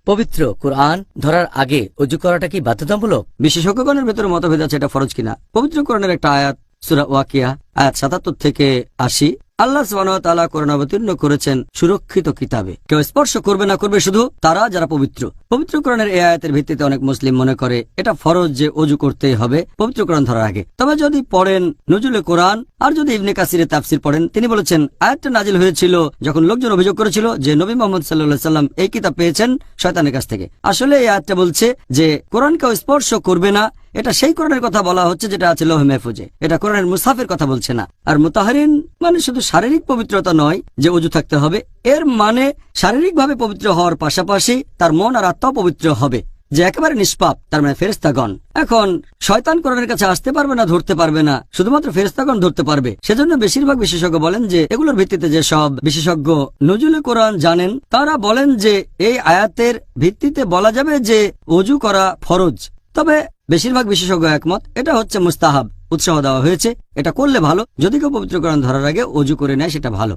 পবিত্র কোরআন ধরার আগে অজু করাটা কি বাধ্যতামূলক? বিশেষজ্ঞগণের ভেতরে মতভেদ আছে এটা ফরজ কিনা। পবিত্র কোরআনের একটা আয়াত সূরা ওয়াকিয়া আয়াত ৭৭ থেকে ৮০, আল্লাহ সুবহানাহু ওয়া তাআলা কোরআন অবতীর্ণ করেছেন সুরক্ষিত কিতাবে। কেউ স্পর্শ করবে না করবে শুধু তারা যারা পবিত্র। পবিত্র কোরআনের এই আয়াতের ভিত্তিতে অনেক মুসলিম মনে করে এটা ফরজ যে অজু করতেই হবে পবিত্র কোরআন ধরার আগে। তবে যদি পড়েন নুজুলে কোরআন আর যদি ইবনে কাসিরের তাফসির পড়েন, তিনি বলেছেন আয়াতটা নাজিল হয়েছিল যখন লোকজন অভিযোগ করেছিল যে নবী মুহাম্মদ সাল্লাল্লাহু আলাইহি সাল্লাম এই কিতাব পেয়েছেন শয়তানের কাছ থেকে। আসলে এই আয়াতটা বলছে যে কোরআন কেউ স্পর্শ করবে না, এটা সেই কোরআনের কথা বলা হচ্ছে যেটা আছে লৌহে মাহফুজে। এটা কোরআনের মুসাফের কথা বলছে না। আর মুতাহারিন মানে শুধু শারীরিক পবিত্রতা নয় যে অজু থাকতে হবে, এর মানে শারীরিকভাবে পবিত্র হওয়ার পাশাপাশি তার মন আর আত্মাও পবিত্র হবে, যে একেবারে নিষ্পাপ, তার মানে ফেরেশতাগণ। এখন শয়তান কোরআনের কাছে আসতে পারবে না, ধরতে পারবে না, শুধুমাত্র ফেরেশতাগণ ধরতে পারবে। সেজন্য বেশিরভাগ বিশেষজ্ঞ বলেন যে এগুলোর ভিত্তিতে যে সব বিশেষজ্ঞ নুজুলে কোরআন জানেন তারা বলেন যে এই আয়াতের ভিত্তিতে বলা যাবে যে অজু করা ফরজ। তবে বেশিরভাগ বিশেষজ্ঞ একমত এটা হচ্ছে মুস্তাহাব, উৎসাহ দেওয়া হয়েছে, এটা করলে ভালো। যদি কেউ পবিত্র কোরআন ধরার আগে অজু করে নেয় সেটা ভালো।